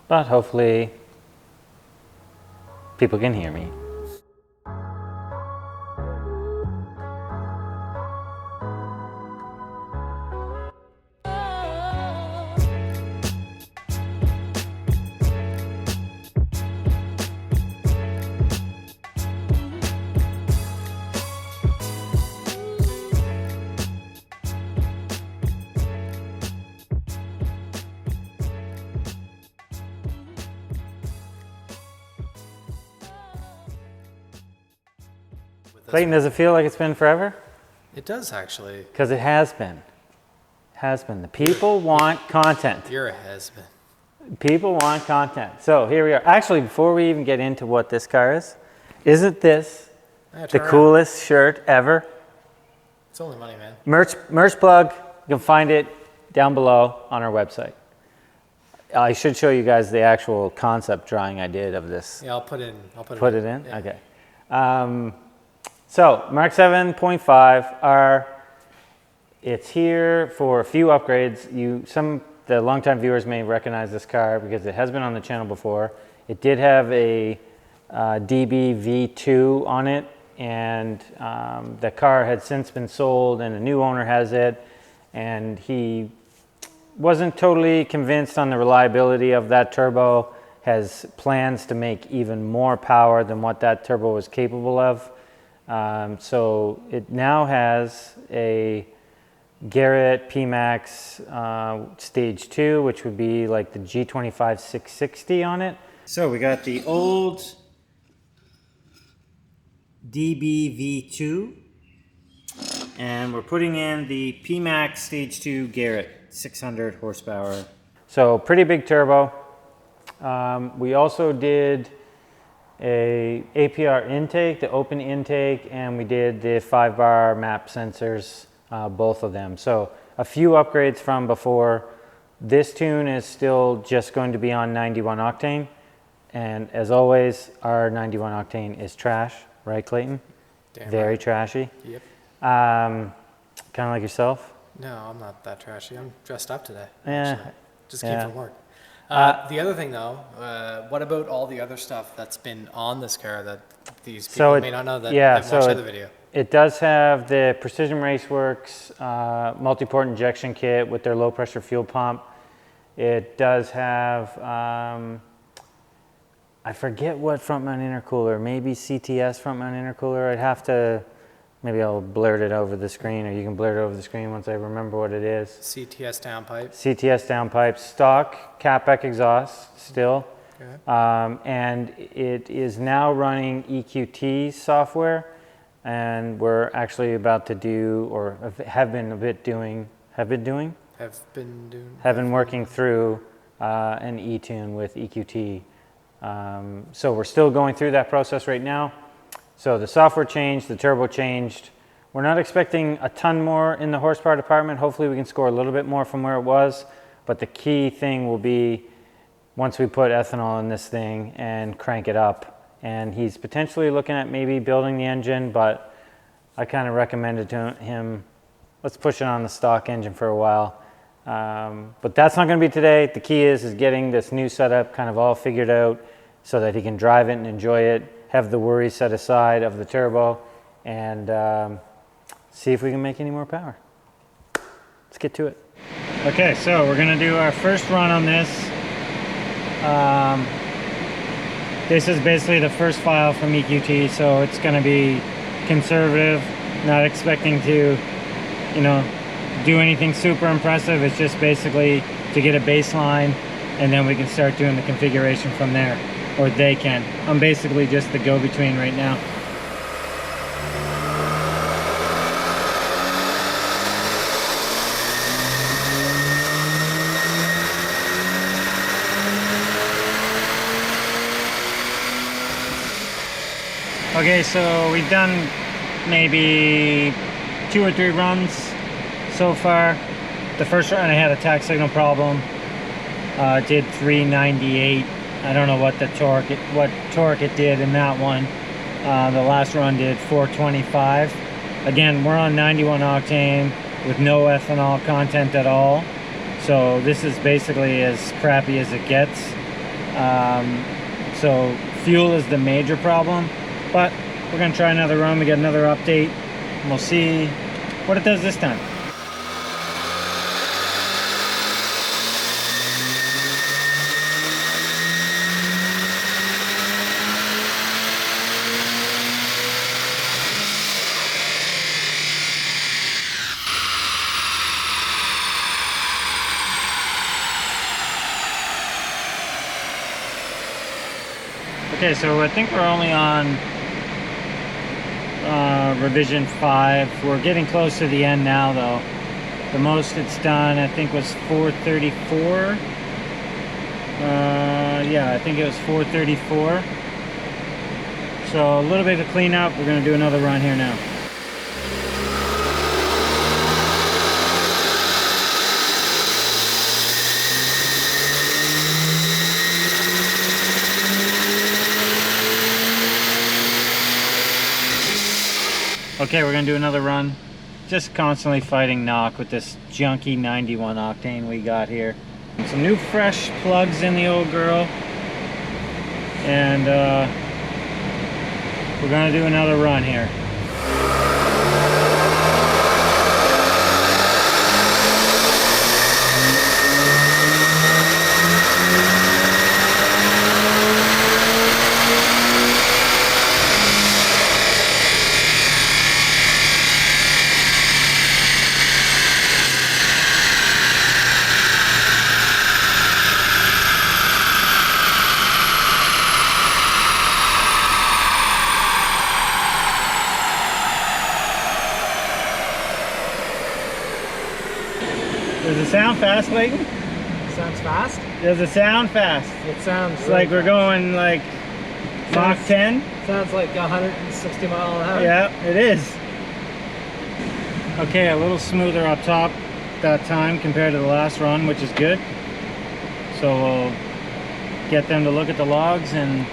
but hopefully people can hear me. Clayton, does it feel like it's been forever? It does, actually. Because it has been. Has been. The people want content. You're a has-been. People want content. So here we are. Actually, before we even get into what this car is, isn't this the coolest shirt ever? It's only money, man. Merch plug. You can find it down below on our website. I should show you guys the actual concept drawing I did of this. Yeah, I'll put it in. Yeah. Okay. So MK7.5 R, it's here for a few upgrades. The longtime viewers may recognize this car because it has been on the channel before. It did have a DB V2 on it, and the car had since been sold and a new owner has it, and he wasn't totally convinced on the reliability of that turbo, has plans to make even more power than what that turbo was capable of. So it now has a Garrett Pmax Stage 2, which would be like the G25 660 on it. So we got the old DB V2, and we're putting in the Pmax Stage 2 Garrett, 600 horsepower. So pretty big turbo. We also did a APR intake, the open intake, and we did the 5-bar map sensors, both of them. So a few upgrades from before. This tune is still just going to be on 91 octane, and as always, our 91 octane is trash, right, Clayton? Damn Very right. trashy. Yep. Kind of like yourself. No, I'm not that trashy. I'm dressed up today. Yeah. Actually. Just came from work. The other thing, though, what about all the other stuff that's been on this car that these people may not know that haven't watched the video? It does have the Precision Raceworks multi-port injection kit with their low-pressure fuel pump. It does have, I forget what front-mount intercooler, maybe CTS front-mount intercooler. I'd have to, maybe I'll blurt it over the screen, or you can blurt it over the screen once I remember what it is. CTS downpipe. CTS downpipe, stock catback exhaust still. Okay. And it is now running EQT software, and we're actually about to do, or have been working through an E-tune with EQT. So we're still going through that process right now. So the software changed, the turbo changed. We're not expecting a ton more in the horsepower department. Hopefully we can score a little bit more from where it was, but the key thing will be once we put ethanol in this thing and crank it up. And he's potentially looking at maybe building the engine, but I kind of recommended to him, let's push it on the stock engine for a while. But that's not going to be today. The key is getting this new setup kind of all figured out so that he can drive it and enjoy it, have the worries set aside of the turbo, and see if we can make any more power. Let's get to it. Okay, so we're going to do our first run on this. This is basically the first file from EQT, so it's going to be conservative, not expecting to, do anything super impressive. It's just basically to get a baseline, and then we can start doing the configuration from there, or they can. I'm basically just the go-between right now. Okay, so we've done maybe 2 or 3 runs so far. The first run I had a tach signal problem. Did 398. I don't know what torque it did in that one. The last run did 425. Again, we're on 91 octane with no ethanol content at all. So this is basically as crappy as it gets. So fuel is the major problem, but we're gonna try another run. We got another update and we'll see what it does this time. Okay, so I think we're only on revision 5. We're getting close to the end now though. The most it's done I think was 434. Yeah, I think it was 434. So a little bit of cleanup. We're going to do another run here now. Okay, we're gonna do another run. Just constantly fighting knock with this junky 91 octane we got here. Some new fresh plugs in the old girl. And we're gonna do another run here. Does it sound fast, Clayton? Sounds fast? Does it sound fast? It sounds It's really like we're fast. going like Mach 10. Sounds like 160 mile an hour. Yeah, it is. Okay, a little smoother up top that time compared to the last run, which is good. So we'll get them to look at the logs and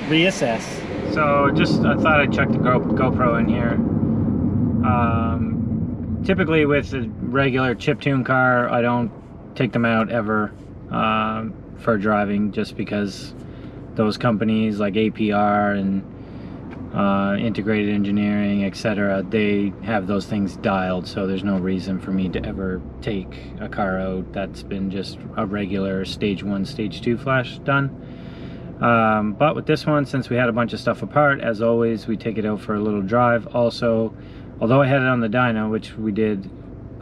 reassess. So I thought I'd check the GoPro in here. Typically with a regular chiptune car, I don't take them out ever for driving, just because those companies like APR and Integrated Engineering, etc., they have those things dialed, so there's no reason for me to ever take a car out that's been just a regular stage 1, stage 2 flash done. But with this one, since we had a bunch of stuff apart, as always, we take it out for a little drive. Also, although I had it on the dyno, which we did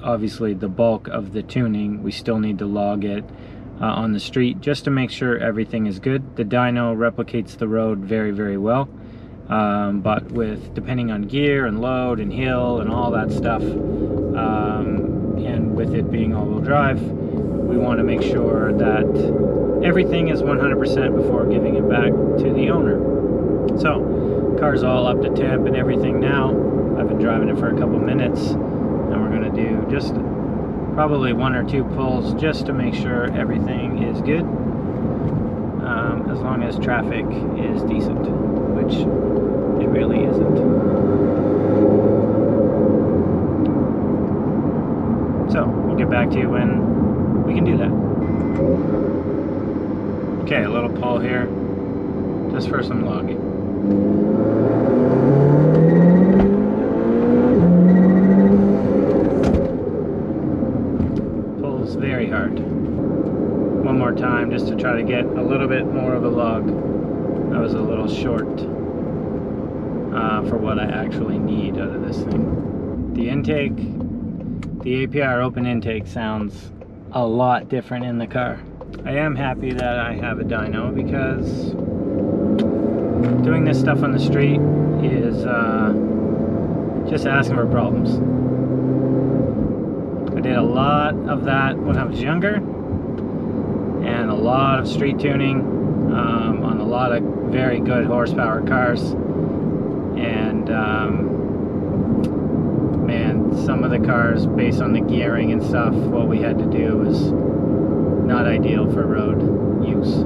obviously the bulk of the tuning, we still need to log it on the street just to make sure everything is good. The dyno replicates the road very, very well, but depending on gear and load and hill and all that stuff, and with it being all-wheel drive, we want to make sure that everything is 100% before giving it back to the owner. So, car's all up to temp and everything now. I've been driving it for a couple minutes, and we're going to do just probably 1 or 2 pulls just to make sure everything is good, as long as traffic is decent, which it really isn't. So we'll get back to you when we can do that. Okay, a little pull here just for some logging. Very hard. One more time just to try to get a little bit more of a log. That was a little short for what I actually need out of this thing. The intake, the APR open intake sounds a lot different in the car. I am happy that I have a dyno, because doing this stuff on the street is just asking for problems. I did a lot of that when I was younger, and a lot of street tuning on a lot of very good horsepower cars, and man, some of the cars, based on the gearing and stuff, what we had to do was not ideal for road use.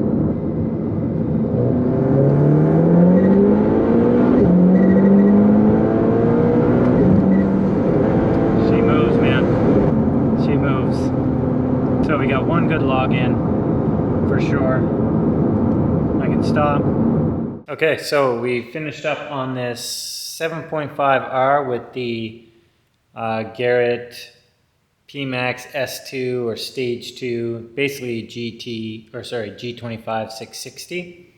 So we got one good log in for for sure. I can stop. Okay, so we finished up on this 7.5 R with the Garrett Pmax S2 or Stage 2, basically G25 660.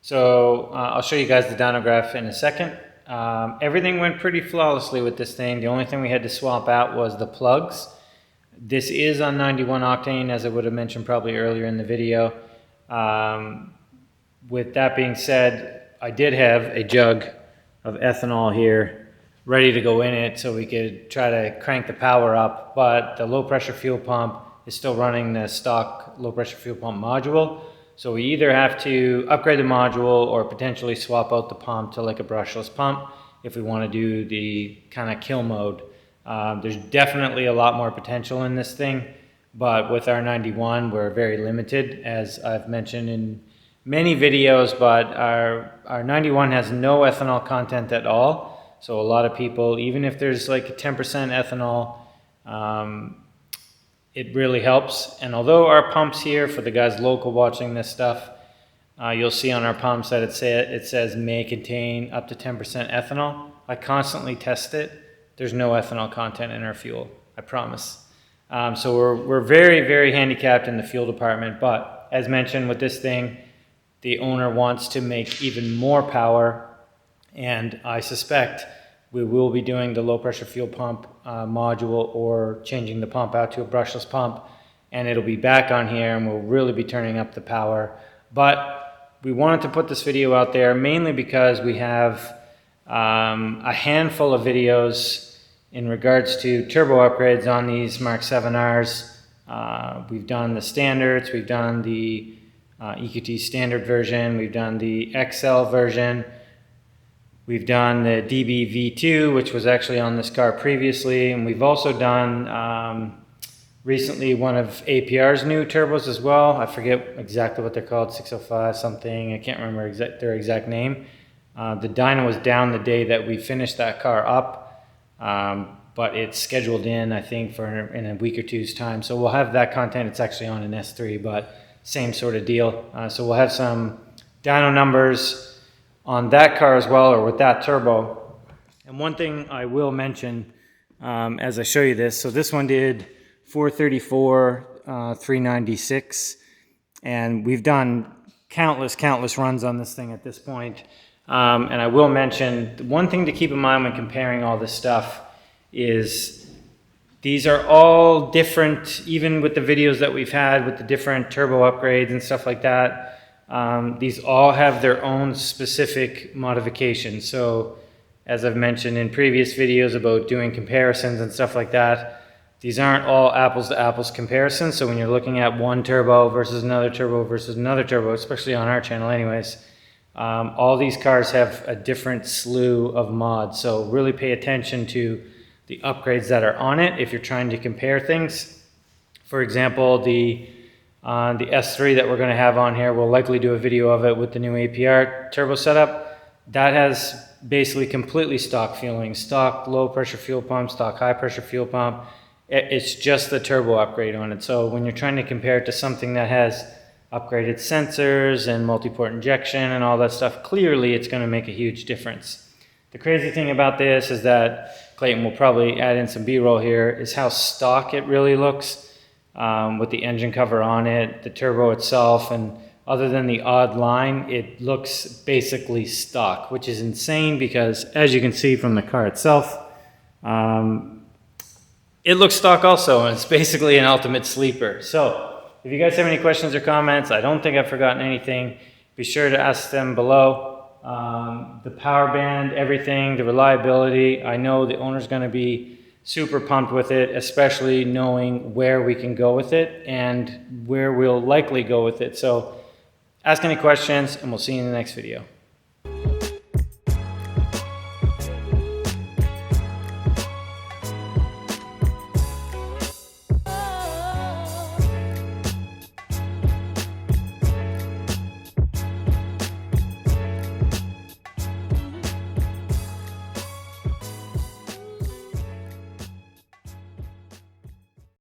So I'll show you guys the dyno graph in a second. Everything went pretty flawlessly with this thing. The only thing we had to swap out was the plugs. This is on 91 octane, as I would have mentioned probably earlier in the video. With that being said, I did have a jug of ethanol here ready to go in it so we could try to crank the power up, but the low pressure fuel pump is still running the stock low pressure fuel pump module. So we either have to upgrade the module or potentially swap out the pump to like a brushless pump if we want to do the kind of kill mode. There's definitely a lot more potential in this thing, but with our 91 we're very limited, as I've mentioned in many videos, but our 91 has no ethanol content at all. So a lot of people, even if there's like a 10% ethanol, it really helps. And although our pumps here, for the guys local watching this stuff, you'll see on our pumps that it says may contain up to 10% ethanol. I constantly test it. There's no ethanol content in our fuel, I promise. So we're very, very handicapped in the fuel department, but as mentioned with this thing, the owner wants to make even more power, and I suspect we will be doing the low pressure fuel pump module or changing the pump out to a brushless pump, and it'll be back on here and we'll really be turning up the power. But we wanted to put this video out there mainly because we have a handful of videos in regards to turbo upgrades on these Mark 7Rs. We've done the standards, we've done the EQT standard version, we've done the XL version, we've done the DB-V2, which was actually on this car previously, and we've also done recently one of APR's new turbos as well. I forget exactly what they're called, 605 something, I can't remember their exact name. The dyno was down the day that we finished that car up, but it's scheduled in, I think, in a week or two's time. So we'll have that content. It's actually on an S3, but same sort of deal. So we'll have some dyno numbers on that car as well, or with that turbo. And one thing I will mention as I show you this, so this one did 434, 396, and we've done countless runs on this thing at this point. And I will mention, the one thing to keep in mind when comparing all this stuff is these are all different, even with the videos that we've had with the different turbo upgrades and stuff like that. These all have their own specific modifications. So as I've mentioned in previous videos about doing comparisons and stuff like that, these aren't all apples to apples comparisons. So when you're looking at one turbo versus another turbo, especially on our channel anyways, all these cars have a different slew of mods. So really pay attention to the upgrades that are on it if you're trying to compare things. For example, the S3 that we're going to have on here, we'll likely do a video of it with the new APR turbo setup. That has basically completely stock fueling, stock low pressure fuel pump, stock high pressure fuel pump. It's just the turbo upgrade on it. So when you're trying to compare it to something that has upgraded sensors and multi-port injection and all that stuff, clearly it's going to make a huge difference. The crazy thing about this is that, Clayton will probably add in some B-roll here, is how stock it really looks with the engine cover on it, the turbo itself, and other than the odd line, it looks basically stock, which is insane because, as you can see from the car itself, it looks stock also, and it's basically an ultimate sleeper. So if you guys have any questions or comments, I don't think I've forgotten anything, be sure to ask them below. The power band, everything, the reliability, I know the owner's going to be super pumped with it, especially knowing where we can go with it and where we'll likely go with it. So ask any questions and we'll see you in the next video.